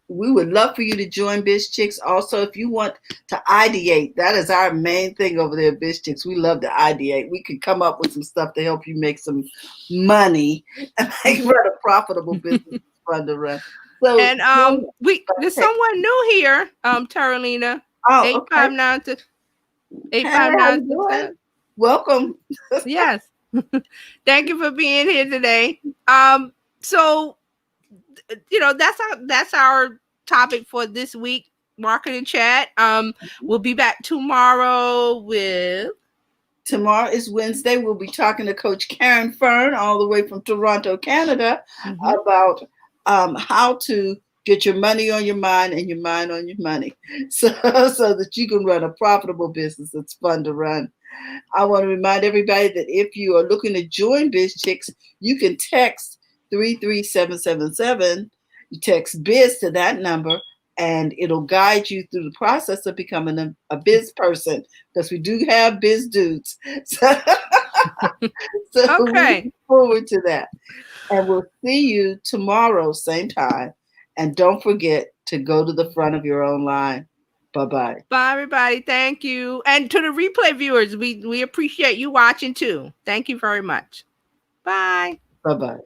We would love for you to join Biz Chicks. Also, if you want to ideate, that is our main thing over there at Biz Chicks. We love to ideate. We can come up with some stuff to help you make some money and run a profitable business. Fun to run. So, and there's someone new here, Carolina. Oh, 859. Welcome. Yes. Thank you for being here today. So that's our topic for this week, Marketing Chat. We'll be back tomorrow Tomorrow is Wednesday. We'll be talking to Coach Karen Fern all the way from Toronto, Canada, about how to get your money on your mind and your mind on your money so that you can run a profitable business that's fun to run. I want to remind everybody that if you are looking to join Biz Chicks, you can text 33777. You text Biz to that number, and it'll guide you through the process of becoming a biz person, because we do have biz dudes. So we look forward to that. And we'll see you tomorrow, same time. And don't forget to go to the front of your own line. Bye-bye. Bye, everybody. Thank you. And to the replay viewers, we appreciate you watching too. Thank you very much. Bye. Bye-bye.